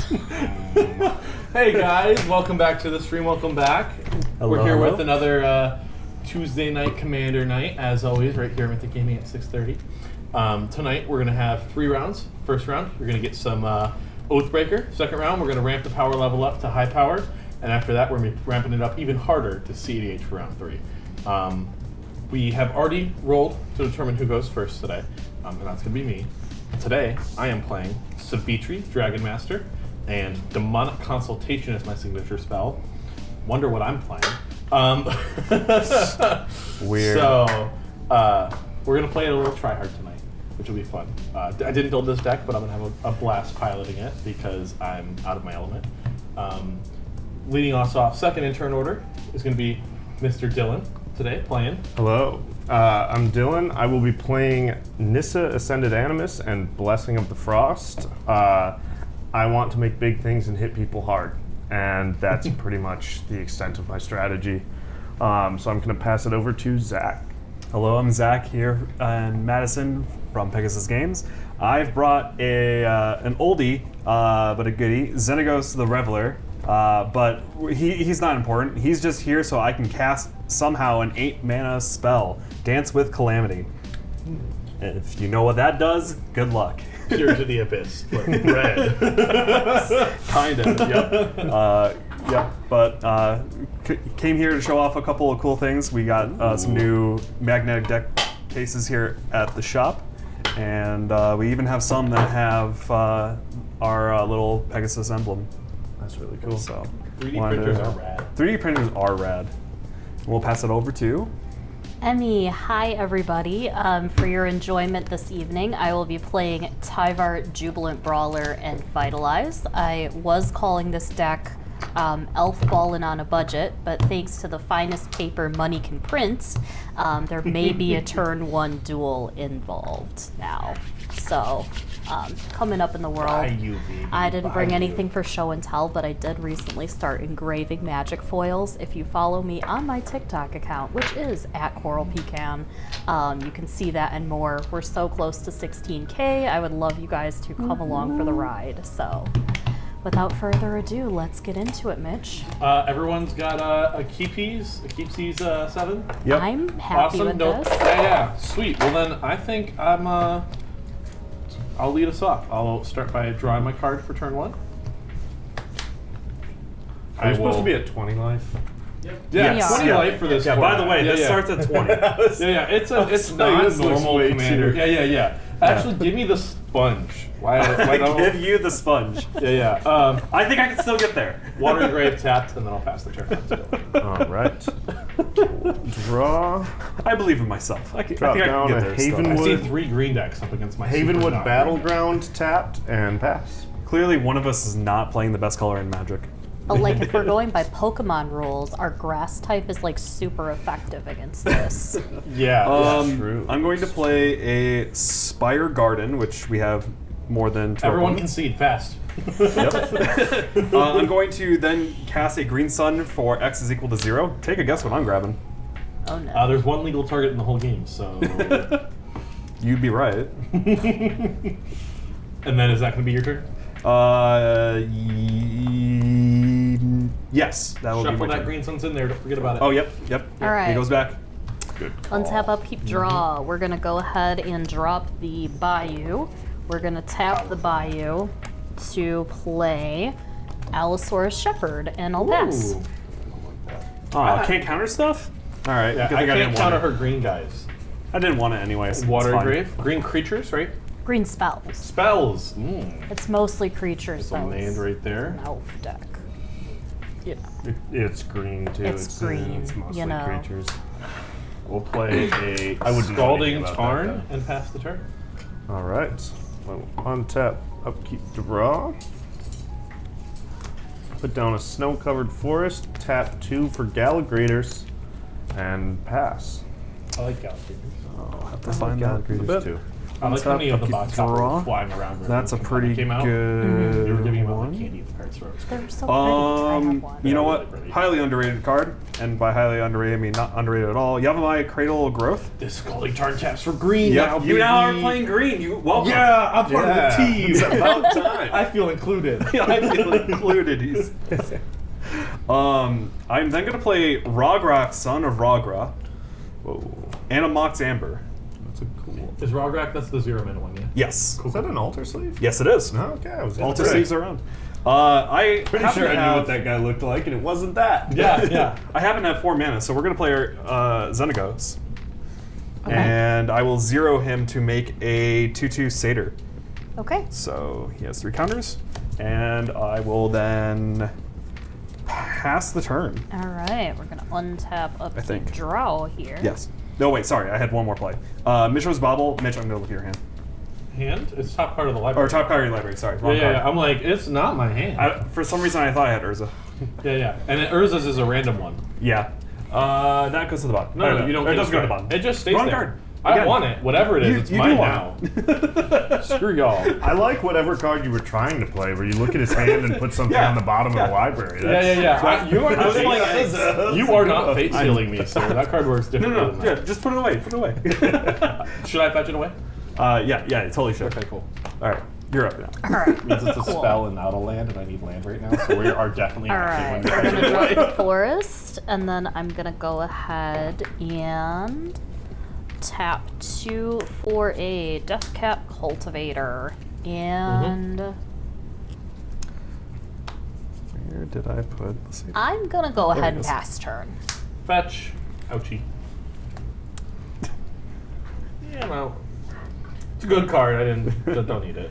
Hey guys, welcome back to the stream. Welcome back. Hello, We're here hello. with another Tuesday night Commander night, as always, right here at Mythic at 6:30. Tonight we're gonna have 3 rounds. First round, we're gonna get some Oathbreaker. Second round, we're gonna ramp the power level up to high power, and after that, we're gonna be ramping it up even harder to CEDH for round 3. We have already rolled to determine who goes first today, and that's gonna be me. Today, I am playing Sivitri, Dragon Master, and Demonic Consultation is my signature spell. Wonder what I'm playing. Weird. So, we're going to play it a little tryhard tonight, which will be fun. I didn't build this deck, but I'm going to have a blast piloting it because I'm out of my element. Leading us off, second in turn order is going to be Mr. Dylan today, playing. Hello, I'm Dylan. I will be playing Nissa, Ascended Animus, and Blessing of the Frost. I want to make big things and hit people hard, and that's pretty much the extent of my strategy. So I'm going to pass it over to Zach. Hello, I'm Zach here in Madison from Pegasus Games. I've brought an oldie, but a goodie, Xenagos the Reveler, but he's not important. He's just here so I can cast somehow an 8-mana spell, Dance with Calamity. And if you know what that does, good luck. Pure to the Abyss, but red. Kind of, yep. Yep, but came here to show off a couple of cool things. We got some new magnetic deck cases here at the shop, and we even have some that have our little Pegasus emblem. That's really cool. So 3D printers are rad. 3D printers are rad. We'll pass it over to Emmy. Hi everybody. For your enjoyment this evening, I will be playing Tyvar, Jubilant Brawler, and Vitalize. I was calling this deck Elf Ballin' on a Budget, but thanks to the finest paper money can print, there may be a turn 1 duel involved now. So, coming up in the world. I didn't bring anything for show and tell, but I did recently start engraving magic foils. If you follow me on my TikTok account, which is @CoralPecan, you can see that and more. We're so close to 16K. I would love you guys to come along for the ride. So, without further ado, let's get into it, Mitch. Everyone's got a Keepsies 7? Yep. I'm happy Awesome. with Nope. this. Yeah. Sweet. Well then, I think I'll lead us off. I'll start by drawing my card for turn 1. Are you supposed to be at 20 life? Yeah, Yes. 20 Yeah. life for this. Yeah, by the way, this yeah. starts at 20. Yeah. It's saying not this looks normal way commander. too- Yeah. Actually, give me the sponge. Why don't Give you the sponge. Yeah. I think I can still get there. Water Engrave tapped, and then I'll pass the turn on to All right. Draw. I believe in myself. I think Drop I can down get a there still. Haven- I see Wood. 3 green decks up against my super Havenwood not Battleground tapped and pass. Clearly, one of us is not playing the best color in Magic. But like, if we're going by Pokemon rules, our grass type is like super effective against this. green decks. Yeah, True. I'm going to play a Spire Garden, which we have more than 2 everyone opponents. concede fast. Yep. I'm going to then cast a Green Sun for X is equal to 0. Take a guess what I'm grabbing. Oh no. There's 1 legal target in the whole game, so. You'd be right. And then is that going to be your turn? Yes, that will be Shuffle my that turn. green sun's in there. Don't forget about it. Oh, yep. All right. He goes back. Good. Untap, upkeep, draw. We're gonna go ahead and drop the Bayou. We're gonna tap the Bayou to play Allosaurus Shepherd, and I'll pass. Ooh. Oh, can't counter stuff? All right. Yeah, good I thing can't didn't counter want it. her green guys. I didn't want it anyways. Water It's fine. Engrave. Green creatures, right? Green spells. Spells. It's mostly creatures, Some though. land It's right there. an elf deck. You know. It's green too. It's green, It's mostly you know. creatures. We'll play a I would know Scalding anything about Tarn that, and pass the turn. though. All right. We'll untap, upkeep, draw. Put down a snow-covered forest. Tap 2 for Galligrators, and pass. I like Galaxy. I'll have to find that. Galligrators too. I like how many of the upkeep, box toppers draw. were flying around. That's a pretty came out. good They were giving them out one. like candy in the card stores. They're so pretty. I have one. You know They're what? really pretty. Highly underrated card, and by highly underrated, I mean not underrated at all. Yavimaya Cradle of Growth. This calling turn taps for green. Yep, now, you now are baby. playing green. You welcome. Yeah, I'm part of the team. It's about time. I feel included. I feel included. I'm then gonna play Rograk, Son of Ragra, Whoa. and a Mox Amber. That's a cool. Is Rograk, that's the 0-mana one, yeah? Yes. Is that an altar sleeve? Yes, it is. No, okay. I was Altar right. sleeves around. I Pretty happen sure to I knew have, what that guy looked like, and it wasn't that. Yeah, yeah. I happen to have 4 mana, so we're gonna play Xenagos, Okay. and I will 0 him to make a 2/2 Satyr. Okay. So he has 3 counters, and I will then pass the turn. All right. We're gonna untap up I think. draw here. Yes. No, wait, sorry, I had one more play. Mishra's Bauble. Mitch, I'm gonna look at your hand. Hand? It's top part of the library. Or top card of your library, sorry. Yeah, Wrong yeah, card. yeah. I'm like, it's not my hand. For some reason, I thought I had Urza. Yeah, yeah. And then Urza's is a random one. Yeah. That goes to the bottom. No, you don't It get doesn't a go to the card. bottom. It just stays Wrong there. card. I Again. want it. Whatever it is, it's You mine do now. want it. Screw y'all. I like whatever card you were trying to play, where you look at his hand and put something Yeah. on the bottom of Yeah. the library. Yeah, yeah, yeah. You are I was not playing fate- You are not fate sealing me, sir. That card works No, differently no, than yeah, that. just put it away. Put it away. Should I fetch it away? Yeah, it totally should. Okay, cool. All right, you're up now. All right. Means it's a Cool. spell and not a land, and I need land right now, so we are definitely All actually right. going We're to gonna fetch it drop away. the forest, and then I'm gonna go ahead and tap 2 for a Deathcap Cultivator, and Where did I put? Let's see. I'm gonna go There ahead it and is. pass turn. Fetch. Ouchie. Yeah, well, it's a good card. I don't need it.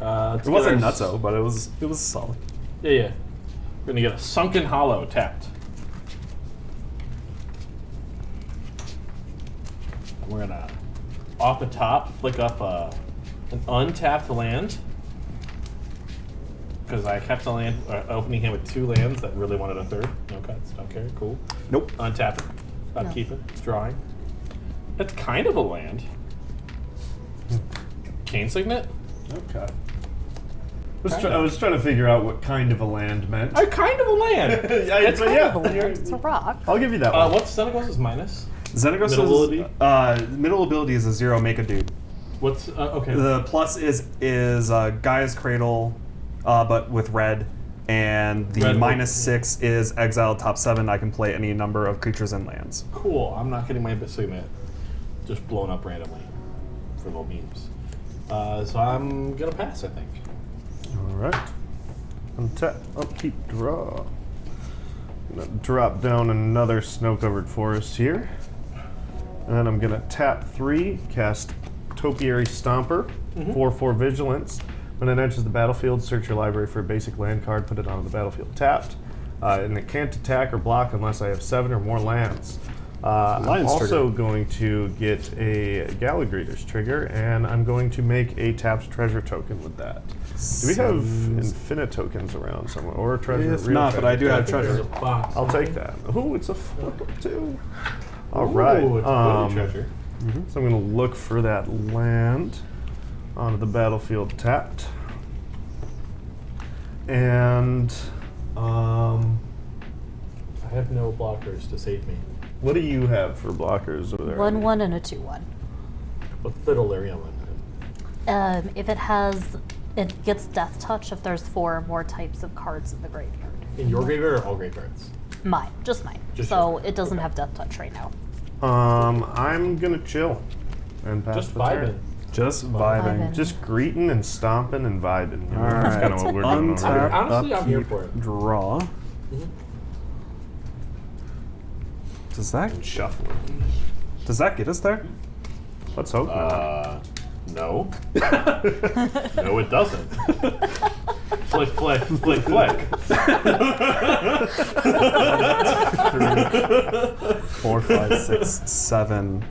It wasn't nutso, but it was solid. Yeah, yeah. We're gonna get a Sunken Hollow tapped. And we're gonna, off the top, flick up an untapped land. Because I kept the land, opening hand with 2 lands that really wanted a 3rd. No cuts, don't care, cool. Nope. Untap it, upkeep it, drawing. That's kind of a land. Cane Signet? Okay. I was trying to figure out what kind of a land meant. Kind of a land. It's Kind of a land. It's a rock. I'll give you that one. What's Xenagos' minus? Xenagos Middle is middle ability is a 0. Make a dude. What's okay? The plus is Gaia's Cradle, but with red, and the Red minus 6 is exile top 7. I can play any number of creatures and lands. Cool. I'm not getting my Signet just blown up randomly for little memes. So I'm gonna pass, I think. All right. Untap, upkeep, draw. Gonna drop down another snow-covered forest here. And then I'm gonna tap 3, cast Topiary Stomper, 4/4 Vigilance. When it enters the battlefield, search your library for a basic land card, put it onto the battlefield tapped. And it can't attack or block unless I have 7 or more lands. I'm Lions also going to get a Gallagreater's trigger, and I'm going to make a tapped treasure token with that. Do we have infinite tokens around somewhere, or treasure? If real not, but I do have There's treasure. a box. I'll take that. Oh, it's a 4/2. All Ooh, right. it's a good treasure. So I'm going to look for that land onto the battlefield tapped. And I have no blockers to save me. what do you have for blockers over there? 1/1 and a 2/1. What's the delirium one? If it gets Death Touch if there's 4 or more types of cards in the graveyard. In your graveyard or all graveyards? Mine, just mine. Just so yours. it doesn't Okay. have Death Touch right now. I'm going to chill and pass Just the vibing. turn. Just Vibing. vibing. Just greeting and stomping and vibing. All That's right. kind of what we're doing over Untap, here. Honestly, I'm here upkeep, for it. draw. Does that get us there? Let's hope not. No. No, it doesn't. Flick, flick, flick, flick. 4, 5, 6, 7.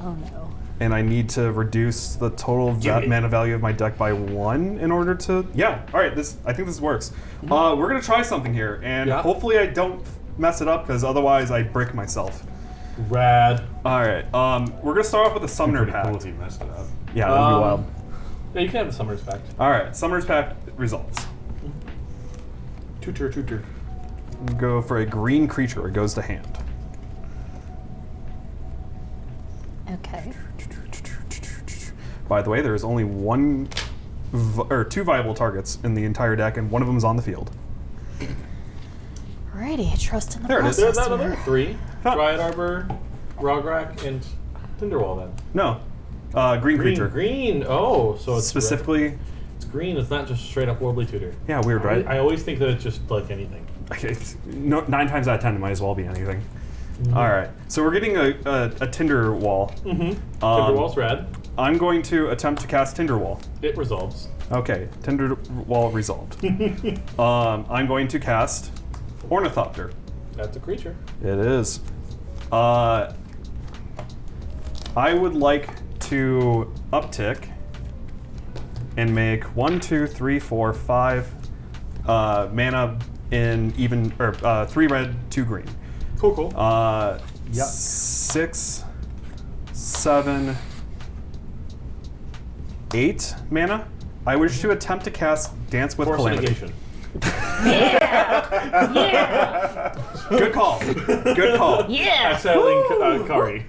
Oh no. And I need to reduce the total mana value of my deck by 1 in order to. Yeah. All right. I think this works. We're gonna try something here, and Yeah. hopefully I don't mess it up, because otherwise I brick myself. Rad. All right. We're gonna start off with a Summoner Pretty cool Pact. if you messed it up. Yeah, that'd be wild. Yeah, you can have the Summer's Pact. All right, Summer's Pact results. Tutor. Go for a green creature. It goes to hand. Okay. By the way, there is only two viable targets in the entire deck, and one of them is on the field. Alrighty, trust in the There it is. process. There's that other here. 3. Huh. Dryad Arbor, Rograk, and Tinderwall then. No, green creature. Green. Oh, so it's Specifically, it's green. It's not just straight up Warbly Tutor. yeah, weird, right? I always think that it's just like anything. Okay, no, 9 times out of 10, it might as well be anything. All right, so we're getting a Tinder Wall. Tinderwall's rad. I'm going to attempt to cast Tinder Wall. It resolves. Okay, Tinder Wall resolved. I'm going to cast Ornithopter. That's a creature. It is. I would like to uptick and make 1, 2, 3, 4, 5 mana in even 3 red, 2 green. Cool. Yeah. 6, 7, 8 mana. I wish to attempt to cast Dance with Force Calamity. negation. Yeah! Good call. Good call. Yeah! Exiling Kari.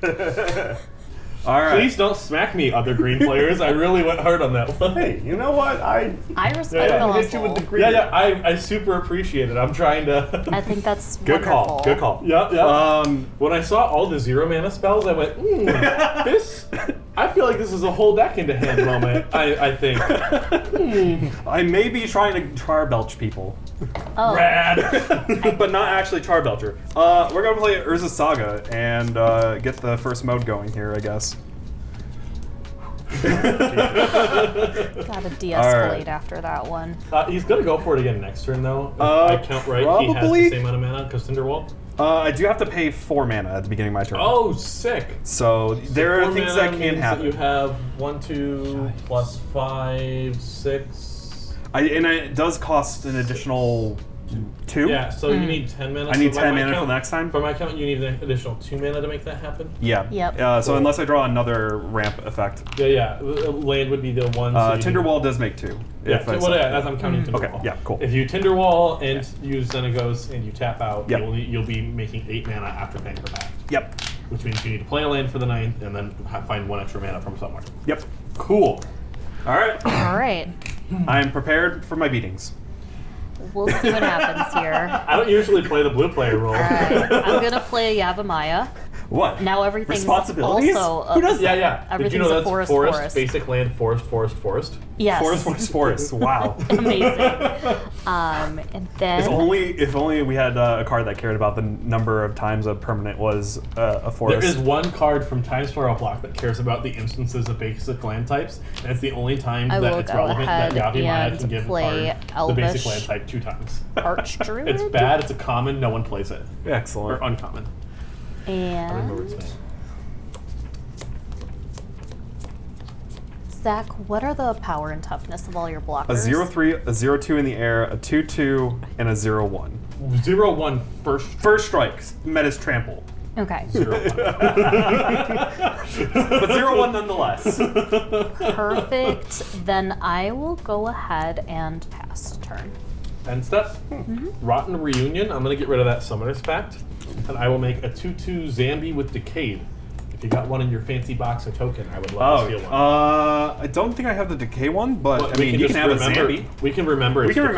All right. Please don't smack me, other green players. I really went hard on that one. Hey, you know what? I respect the hit you with the hustle. green. Yeah, I super appreciate it. I'm trying to. I think that's Good wonderful. call. Good call. Yeah. Um, When I saw all the 0 mana spells, I went, this. I feel like this is a whole deck into hand moment. I think. I may be trying to charbelch people, Oh, Rad. but not actually charbelcher. We're gonna play Urza Saga and get the first mode going here, I guess. gotta de-escalate Alright. after that one. He's gonna go for it again next turn, though. If I count right. He has probably. the same amount of mana because Tinderwall. I do have to pay 4 mana at the beginning of my turn. Oh, sick. So there are 4 things mana that can means happen. you have 1, 2, plus 5, 6. And it does cost an additional 2. Yeah, so you need 10 mana. I need So 10 by my mana for count- the next time? For my count, you need an additional 2 mana to make that happen. Yeah. Yep. So Cool. unless I draw another ramp effect. Yeah. Land would be the one. so you Tinder need- Wall does make 2. Yeah, if I well, set- yeah, as I'm counting Tinderwall. Okay, yeah, cool. If you Tinderwall and use Xenagos and you tap out, Yep. you'll be making 8 mana after paying for that. Yep. Which means you need to play a land for the 9th and then find 1 extra mana from somewhere. Yep. Cool. All right. All right. I am prepared for my beatings. We'll see what happens here. I don't usually play the blue player role. All right. I'm gonna play Yavimaya. What? Now everything's Responsibilities? also Who does that? Yeah. Did you Everything's know a that's forest. basic land, forest? Yes. Forest. Wow. Amazing. And then If only we had a card that cared about the number of times a permanent was a forest. There is one card from Time Spiral Block that cares about the instances of basic land types, and it's the only time I that will it's go relevant that ahead Yavimaya and can give a play card the basic Elvish land type 2 times. Archdruid. It's bad, it's a common, no one plays it. Or Excellent. uncommon. I don't remember And its name. Zach, what are the power and toughness of all your blockers? A 0/3, a 0/2 in the air, a 2/2, and a 0/1. 0-1 first. First strike, Meta's trample. Okay. 0-1. But 0/1 nonetheless. Perfect. Then I will go ahead and pass turn. End step. Rotten Reunion. I'm going to get rid of that Summoner's Pact. And I will make a 2/2 Zambi with Decayed. If you got one in your fancy box or token, I would love to steal one. I don't think I have the decay one, but But I mean, you just can have a remember- Zambi. We can remember. We can Decayed.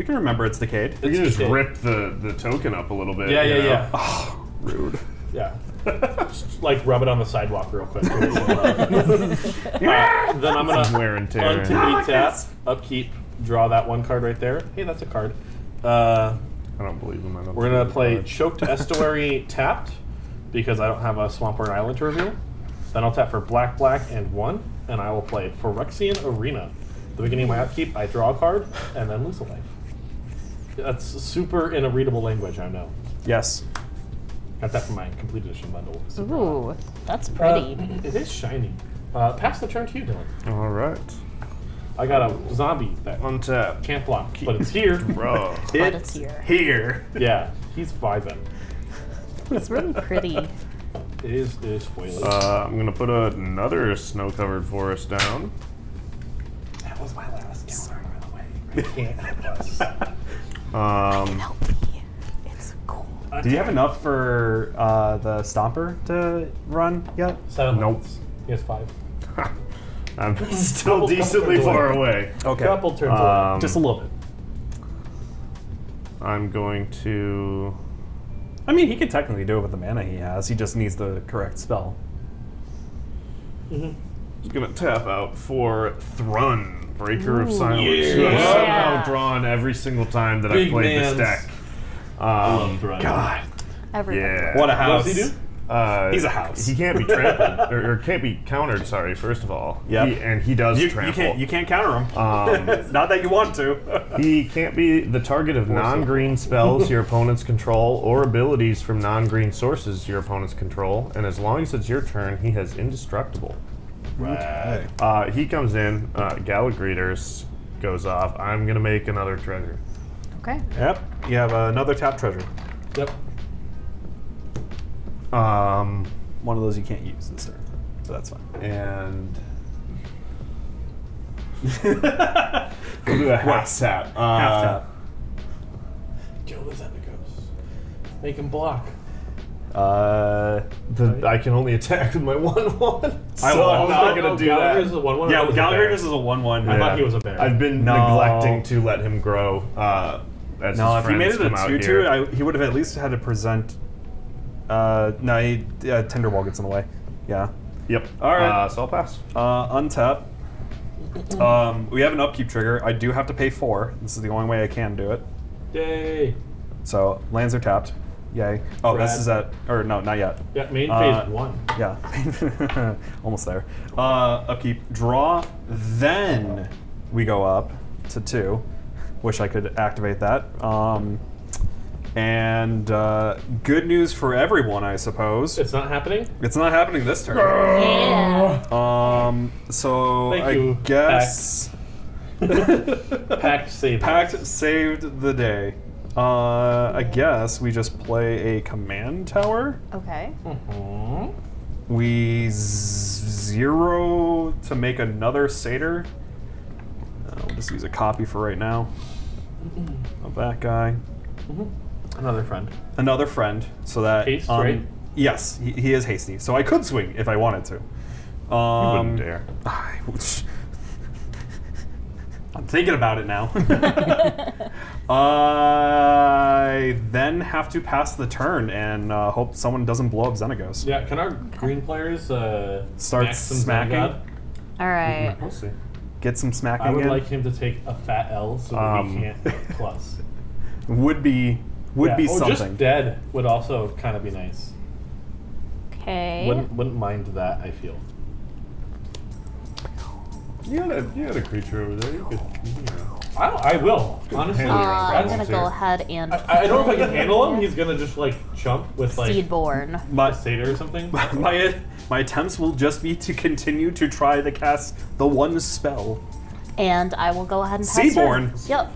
remember it's decayed. You can just okay. rip the token up a little bit. Yeah. you know? Yeah. Rude. Yeah. Just, like rub it on the sidewalk real quick. Then I'm gonna Wear and tear. untap, tap, upkeep, draw that one card right there. Hey, that's a card. I don't believe him. I don't We're gonna believe play him. Choked Estuary tapped because I don't have a Swamp or an Island to reveal. Then I'll tap for black and 1, and I will play Phyrexian Arena. At the beginning of my upkeep, I draw a card and then lose a life. That's super in a readable language, I know. Yes. Got that from my complete edition bundle. Super Ooh, that's pretty. It is shiny. Pass the turn to you, Dylan. All right. I got a zombie that Untap. can't block, but it's here. Bro. But it's here. Here. Yeah, he's vibing. It's really pretty. It is foliage. I'm gonna put another snow-covered forest down. That was my last counter, by the way. I can't help us. Help me. It's cool. Do you have enough for the Stomper to run yet? 7 Nope. months. He has 5. I'm still Couple decently turns far away. away. Okay. Couple turns away. Just a little bit. I'm going to. I mean, he can technically do it with the mana he has. He just needs the correct spell. Just gonna tap out for Thrun, Breaker of Silence. yeah. Who I've Yeah. somehow drawn every single time that Big I've played mans. this deck. God. Everybody. Yeah. What a What house. does he do? He's a house. He can't be trampled or can't be countered. Sorry, first of all. Yep. And he does You trample. can't counter him. Not that you want to. He can't be the target of non-green spells your opponents control or abilities from non-green sources your opponents control. And as long as it's your turn, he has indestructible. Right. He comes in. Galagreeters goes off. I'm gonna make another treasure. Okay. Yep. You have another tap treasure. Yep. One of those you can't use this turn, but that's fine. And we'll do a half tap. Half tap. Kill the Xenagos. Make him block. I can only attack with my 1/1. I So will. I'm not gonna do that. Gallagher's is a 1/1. Yeah, I thought it was a bear. Gallagher's is a 1/1. I thought he was a bear. I've been No. neglecting to let him grow. As No, his if he made friends it a come out 2/2, here. he would have at least had to present. No, Tinderwall gets in the way. Yeah. Yep. All right. So I'll pass. Untap. We have an upkeep trigger. I do have to pay 4. This is the only way I can do it. Yay. So lands are tapped. Yay. Oh, Rad. this is or no, not yet. Yeah, main phase 1. Yeah. Almost there. Upkeep, draw, then we go up to 2. Wish I could activate that. And good news for everyone, I suppose. It's not happening? It's not happening this turn. Yeah. So Thank I you, guess Pact save. Pact saved the day. I guess we just play a command tower. Okay. We 0 to make another satyr. We'll just use a copy for right now of that guy. Another friend. Another friend, so that Haste, right? Yes, he is hasty, so I could swing if I wanted to. You wouldn't dare. I'm thinking about it now. I then have to pass the turn and hope someone doesn't blow up Xenagos. Yeah, can our green players Start smack some smacking? Xenagod? All right. We'll see. Get some smacking I would in. like him to take a fat L so that he can't plus. Would be Yeah, or something. just dead would also kind of be nice. Okay. Wouldn't mind that, I feel. You had a creature over there. You could. I will, honestly. Handle your own I'm problems gonna here. go ahead and. I don't know if I can handle him. He's gonna just like chump with like Seedborn. My, a satyr or something. my attempts will just be to continue to try to cast the one spell. And I will go ahead and pass Seedborn. turn. Yep.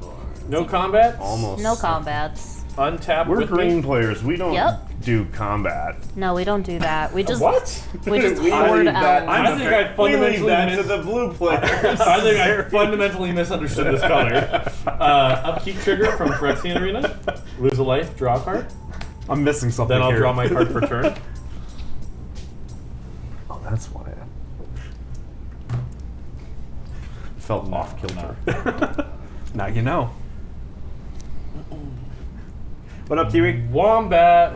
No combat. Almost. No combats. Untap. We're with green me. players. We don't Yep. do combat. No, we don't do that. We just What? we just We hoard leave that out. I think I fundamentally that to missed. the blue players. I think I fundamentally misunderstood this color. Upkeep trigger from Phyrexian Arena. Lose a life, draw a card. I'm missing something Then I'll here. draw my card for turn. Oh, that's why. Felt off kilter. Now you know. What up, Kiwi? Wombat.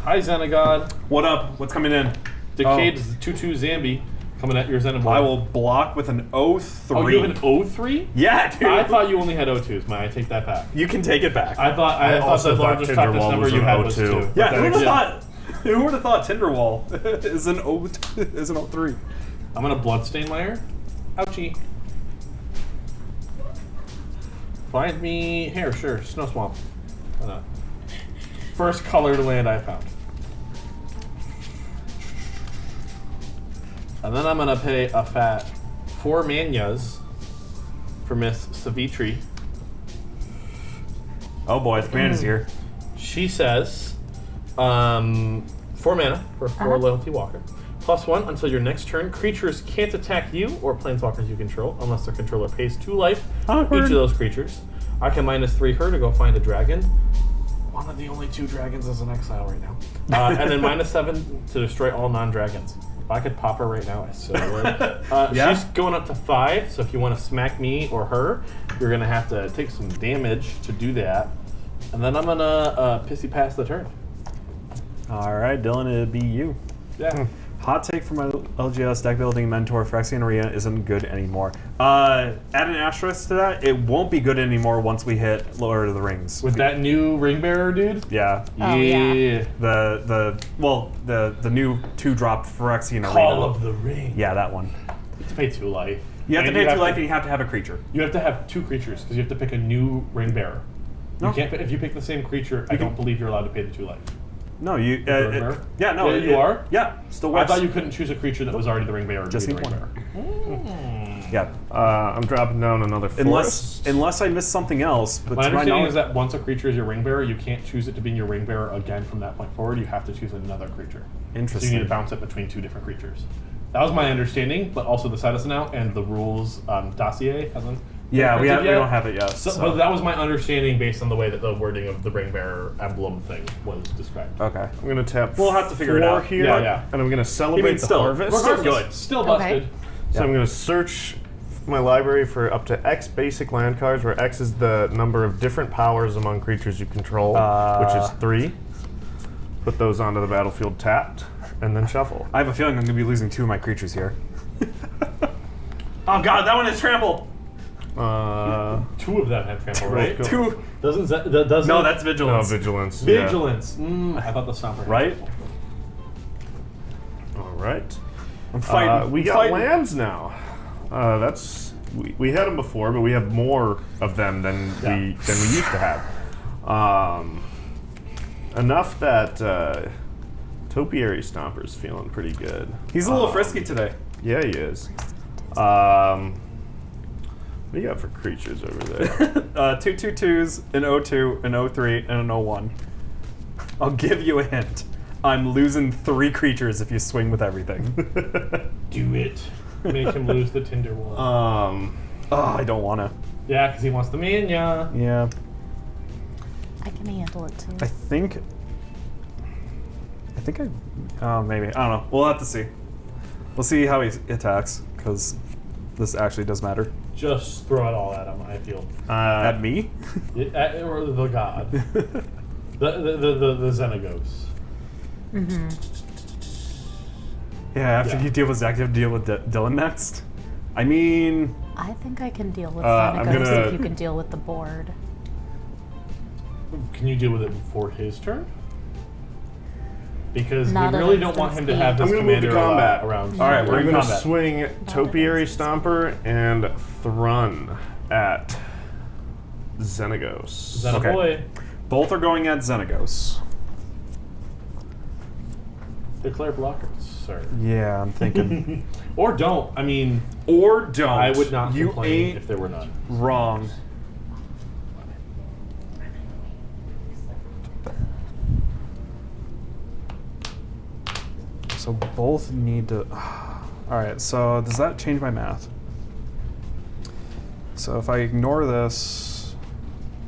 Hi, Xenagod. What up? What's coming in? Decayed 2/2 Zambi coming at your Xenagod. I will block with an 0-3. Oh, you have an 0-3? Yeah, dude. I thought you only had 0-2s. May I take that back? you can take it back. I thought the also thought largest toughness Tinderwall number was you an had was 0-2. 2. yeah, that who would have yeah. thought? Who would have thought Tinderwall is an 0-3? I'm gonna Bloodstain Lair. Ouchie. Find me here, sure. Snow Swamp. Why not? First colored land I found. And then I'm gonna pay a fat 4 manyas for Miss Sivitri. Oh boy, the command is here. She says, for 4 mana for 4 Loyalty Walker. +1 until your next turn. Creatures can't attack you or planeswalkers you control unless their controller pays 2 life each of those creatures. I can -3 her to go find a dragon. One of the only 2 dragons is in exile right now. And then -7 to destroy all non-dragons. If I could pop her right now, I so would. She's going up to 5, so if you want to smack me or her, you're going to have to take some damage to do that. And then I'm going to pissy pass the turn. All right, Dylan, it'd be you. Yeah. Hot take from my LGS deck building mentor, Phyrexian Arena isn't good anymore. Add an asterisk to that. It won't be good anymore once we hit Lord of the Rings. With that new ring bearer, dude? Yeah. Oh, yeah. The new 2-drop Phyrexian Arena. Call of the Ring. Yeah, that one. You have to pay 2 life. You have to pay 2 life and you have to have a creature. You have to have 2 creatures because you have to pick a new ring bearer. You can't. If you pick the same creature, I don't believe you're allowed to pay the 2 life. No, you. Yeah, you are. Yeah, still I works. thought you couldn't choose a creature that was already the ring bearer. Just the need ring one. bearer. Yeah. I'm dropping down another forest. Unless I missed something else. But My to my understanding knowledge, is that once a creature is your ring bearer, you can't choose it to be your ring bearer again from that point forward. You have to choose another creature. Interesting. So you need to bounce it between 2 different creatures. That was my understanding, but also the status now and the rules dossier hasn't. Yeah, we printed yet. don't have it yet. So, So. But that was my understanding based on the way that the wording of the ring bearer emblem thing was described. Okay. I'm going to tap We'll have to figure it 4 out. here, Yeah. and I'm going to celebrate the still. harvest. Still good. Still busted. Okay. So I'm going to search my library for up to X basic land cards, where X is the number of different powers among creatures you control, which is 3. Put those onto the battlefield tapped, and then shuffle. I have a feeling I'm going to be losing 2 of my creatures here. Oh god, that one is trample. 2 of them have trample, right? 2. Doesn't No, that's No, vigilance. vigilance. yeah. vigilance. I thought the stomper had Right? trample. All right. I'm fighting. We I'm got fighting. lands now. We had them before, but we have more of them than we used to have. Enough that Topiary Stomper's feeling pretty good. He's a little frisky today. Yeah, he is. What do you got for creatures over there? 2 2/2s, an 0/2, an 0/3, and an 0/1. I'll give you a hint. I'm losing 3 creatures if you swing with everything. Do it. Make him lose the Tinder wall. I don't want to. Yeah, because he wants the mania. Yeah. I can handle it too. I think maybe. I don't know. We'll have to see. We'll see how he attacks, because this actually does matter. Just throw it all at him, I feel. At me? Or the god. the Xenagos. Yeah, after you deal with Zach, you have to deal with Dylan next. I mean... I think I can deal with I'm Xenagos gonna- if you can deal with the board. Can you deal with it before his turn? Because Not we an really don't want him instant to have speed. this I'm gonna move to commander combat. around. All right, we're I'm in going to combat. swing Topiary Stomper and Thrun at Xenagos. Xena boy. Both are going at Xenagos. Declare blockers, sir. Yeah, I'm thinking. Or don't. I mean, Or don't. I would not You complain ain't if there were none. wrong. So both need to... Alright, so does that change my math? So if I ignore this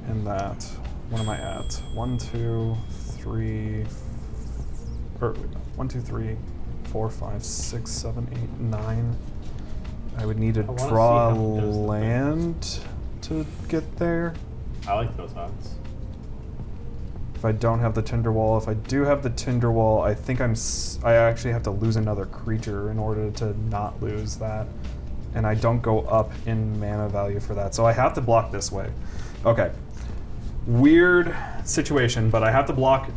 and that, what am I at? 1, 2, 3... Or 1, 2, 3, 4, 5, 6, 7, 8, 9. I would need to wanna see draw how he does the land to get there. I like those odds. If I don't have the Tinderwall, if I do have the Tinderwall, I think I actually have to lose another creature in order to not lose that. And I don't go up in mana value for that. So I have to block this way. Okay. Weird situation, but I have to block.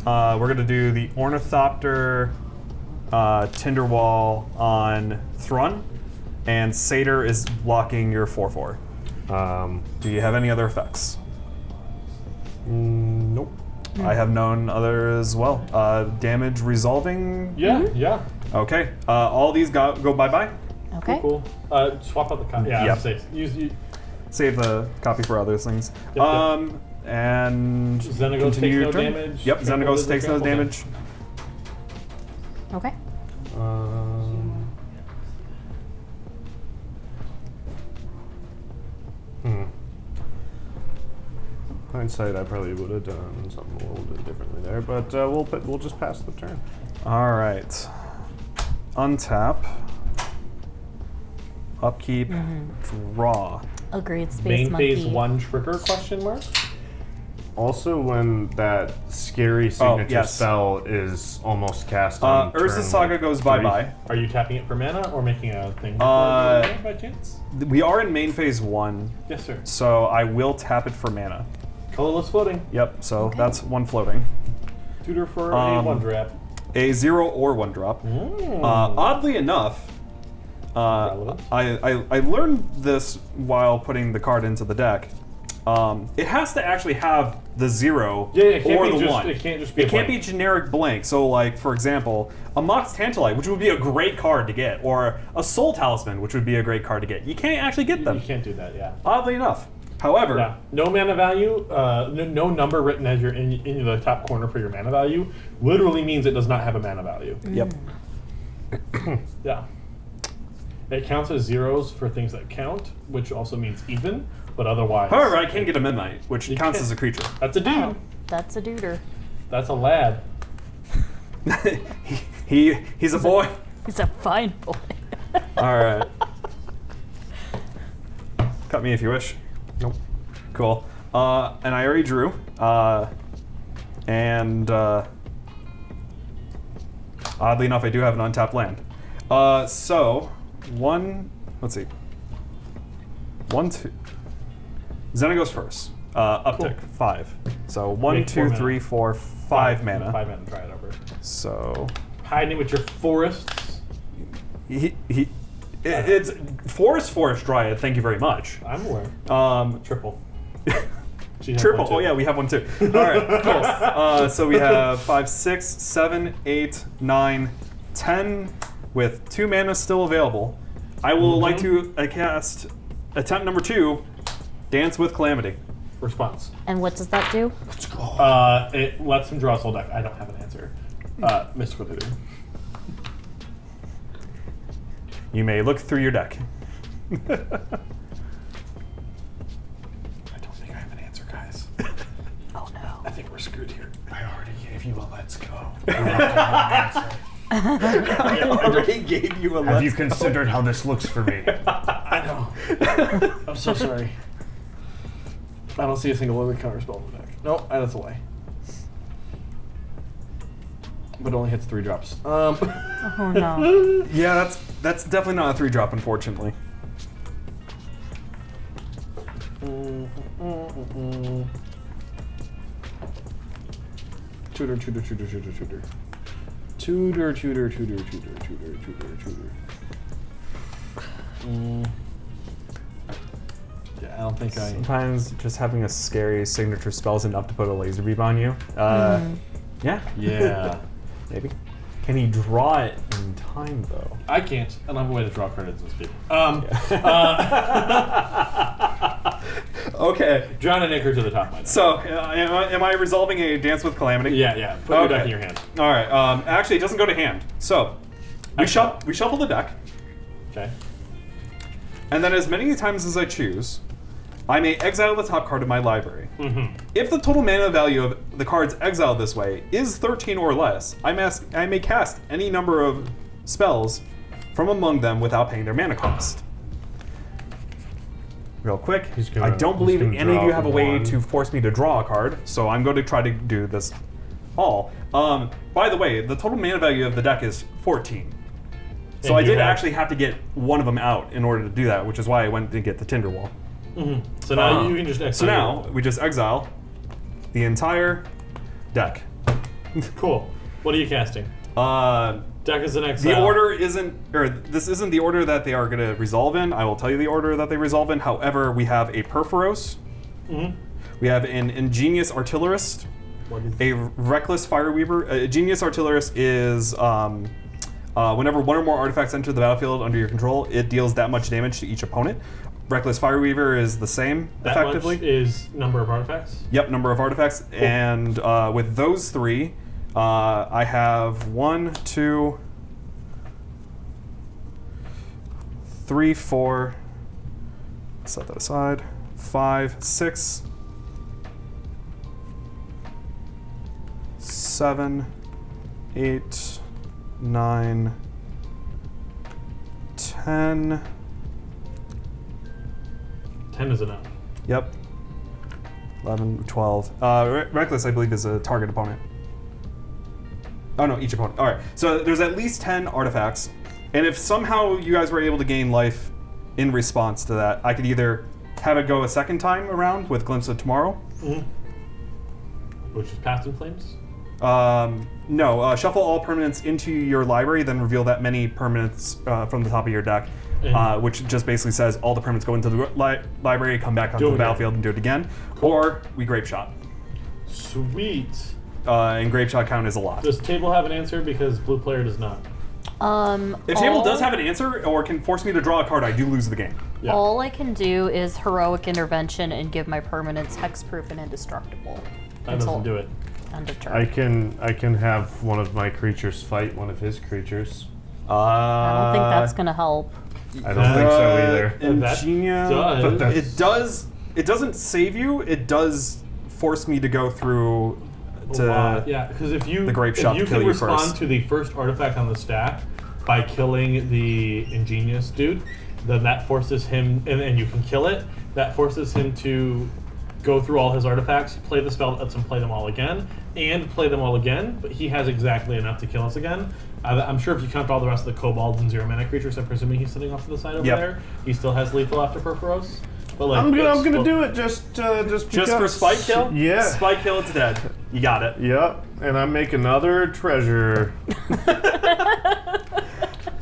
We're going to do the Ornithopter Tinderwall on Thrun, and Satyr is blocking your 4/4. Do you have any other effects? Nope. I have known other as well. Damage resolving. Yeah, yeah. Okay. All these go bye-bye. Okay. Cool. Swap out the copy. Yeah, Yep. I'd say use. Save the copy for other things. Yep. and Xenagos continue takes your no turn. damage. Yep, Trample Xenagos does the takes no trample damage. Okay. Hindsight, I probably would have done something a little bit differently there, but we'll just pass the turn. All right. Untap. Upkeep. Draw. Agreed, Space Main Monkey. phase 1 trigger question mark? Also, when that scary signature yes. spell is almost cast on Urza turn, Saga like, goes 3. bye-bye. Are you tapping it for mana or making a thing by chance? We are in main phase 1, Yes, sir. so I will tap it for mana. Colorless floating. Yep, so Okay. that's 1 floating. Tutor for a 1-drop. A 0 or 1 drop. Oddly enough, Relevant. I learned this while putting the card into the deck. It has to actually have the 0 it can't or be the just, 1. It can't just be It a can't be blank. generic blank. So, like, for example, a Mox Tantalite, which would be a great card to get, or a Soul Talisman, which would be a great card to get. You can't actually get them, You can't do that, yeah. oddly enough. However, Yeah. No mana value, no number written as your in the top corner for your mana value literally means it does not have a mana value. yep. Yeah. It counts as zeros for things that count, which also means even, but otherwise. However, I can get a Midnight, which You counts can. as a creature. That's a dude. Oh, that's a duder. That's a lad. He's a boy. He's a fine boy. All right. Cut me if you wish. Nope. Cool. And I already drew. Oddly enough, I do have an untapped land. So, let's see. 1, 2. Xenagos first. Uptick, 5. So 1, Make 2, 4 3, mana. 4, 5 mana. 5 mana, try it over. So, Hiding it with your forests. it's Forest Dryad, thank you very much. I'm aware. Triple. She has Triple. one too. Oh yeah, we have one too. All right, cool. So we have 5, 6, 7, 8, 9, 10, with 2 mana still available. I will like to cast attempt number 2, Dance with Calamity. Response. And what does that do? It lets him draw a soul deck. I don't have an answer. Mystical Tutor. You may look through your deck. I don't think I have an answer, guys. Oh no. I think we're screwed here. I already gave you a let's go. I already gave you a Have you considered how this looks for me? I know. I'm so sorry. I don't see a single other counter spell in the deck. Nope, that's a lie. But it only hits 3 drops. Oh no. Yeah, that's definitely not a 3-drop, unfortunately. Tutor, tutor, tutor, tutor, tutor. Tutor, tutor, tutor, tutor, tutor, tutor, tutor. Yeah, I don't think I... Sometimes just having a scary signature spell is enough to put a laser beam on you. Yeah. Yeah. Maybe. Can he draw it in time, though? I can't. I don't have a way to draw cards as speak. Okay. Drown an anchor to the top of my deck. So, am I resolving a Dance with Calamity? Yeah. Put your deck in your hand. All right. Actually, it doesn't go to hand. So, we shuffle the deck, Okay. and then as many times as I choose, I may exile the top card of my library. Mm-hmm. If the total mana value of the cards exiled this way is 13 or less, I may cast any number of spells from among them without paying their mana cost. Real quick, I don't believe any of you have a way to force me to draw a card, so I'm going to try to do this all. By the way, the total mana value of the deck is 14. So And I you did have- actually have to get one of them out in order to do that, which is why I went to get the Tinderwall. Mm-hmm. So now you can just exile. So now we just exile the entire deck. Cool. What are you casting? Deck is an exile. The order isn't, or this isn't the order that they are going to resolve in. I will tell you the order that they resolve in. However, we have a Perforos. Mm-hmm. We have an Ingenious Artillerist. What is A Reckless Fireweaver. A Genius Artillerist is whenever one or more artifacts enter the battlefield under your control, it deals that much damage to each opponent. Reckless Fireweaver is the same, That effectively. much is number of artifacts. Yep, number of artifacts. Cool. And with those 3, I have 1, 2, 3, 4. Set that aside. 5, 6, 7, 8, 9, 10. 10 is enough. Yep. 11, 12. Reckless, I believe, is a target opponent. Oh no, each opponent. All right. So there's at least 10 artifacts, and if somehow you guys were able to gain life in response to that, I could either have it go a second time around with Glimpse of Tomorrow. Which is Past in Flames. No, shuffle all permanents into your library, then reveal that many permanents from the top of your deck, which just basically says all the permanents go into the library, come back onto the battlefield, and do it again. Cool. Or we Grape Shot. Sweet. And Grape Shot count is a lot. Does table have an answer? Because blue player does not. If table does have an answer or can force me to draw a card, I do lose the game. Yeah. All I can do is Heroic Intervention and give my permanents hexproof and indestructible. That doesn't do it. End of turn. I can have one of my creatures fight one of his creatures. I don't think that's gonna help. I don't think so either. Ingenia, That does. It doesn't save you. It does force me to go through to yeah, because if you the Grape Shot if you to kill can you respond first. to the first artifact on the stack by killing the Ingenious dude, then that forces him, and you can kill it. That forces him to go through all his artifacts, play the spell that lets him play them all again, and play them all again. But he has exactly enough to kill us again. I'm sure if you count all the rest of the kobolds and 0-mana creatures, I'm presuming he's sitting off to the side over there. He still has lethal after Purphoros. But like, I'm gonna do it just because. just for spike kill. Yeah. Spike kill. It's dead. You got it. Yep. And I make another treasure.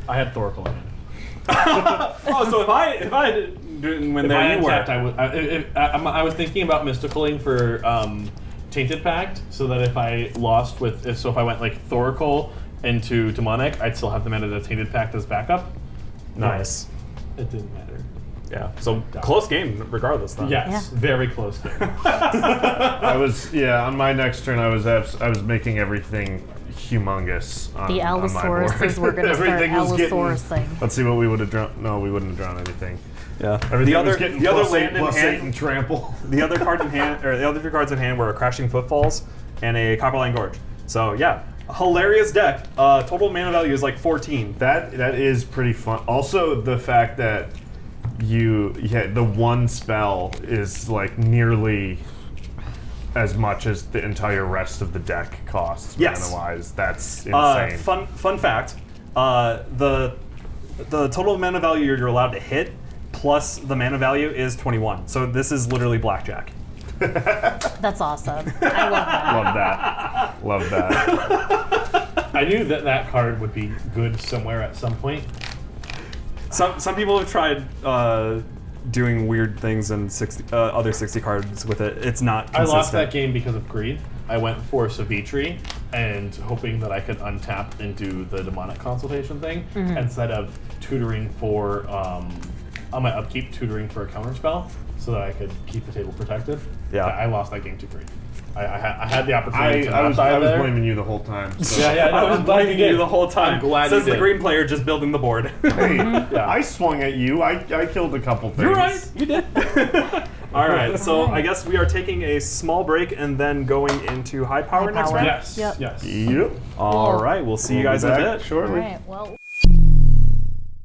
I had Thoracle in it. Oh, so if I didn't win If there, I you untapped, were. I was thinking about mysticaling for Tainted Pact, so that if I lost if I went like Thoracle into Demonic, I'd still have the mana of the Tainted Pact as backup. Nice. It didn't matter. Yeah. So close game, regardless. Then. Yes, very close game. I was on my next turn. I was making everything humongous. The on my board. Allosauruses were going to start Everything was getting- Allosaurusing. Let's see what we would have drawn. No, we wouldn't have drawn anything. Yeah. Everything was getting the other plus land in +8 hand. and trample. The other card in hand, or the other 2 cards in hand, were a Crashing Footfalls and a Copperline Gorge. So yeah, a hilarious deck. Total mana value is like 14. That is pretty fun. Also, the fact that the one spell is like nearly as much as the entire rest of the deck costs Yes. mana-wise. That's insane. Fun fact: the total mana value you're allowed to hit plus the mana value is 21. So this is literally blackjack. That's awesome. I love that. Love that. I knew that card would be good somewhere at some point. Some people have tried doing weird things and other 60 cards with it. It's not consistent. I lost that game because of greed. I went for Sivitri and hoping that I could untap into the Demonic Consultation thing instead of tutoring for, on my upkeep, tutoring for a counterspell so that I could keep the table protected. Yeah. I lost that game to greed. I had the opportunity to I not was die there. blaming you the whole time. So. Yeah, I was blaming you the whole time. I'm glad Says you the did. green player just building the board. Hey, Yeah. I swung at you. I killed a couple things. You're right. You did. All right. So I guess we are taking a small break and then going into high power High next power. round. Yes. Yep. Yes. Yep. All right. We'll see you guys in a Back bit. All shortly. right, well.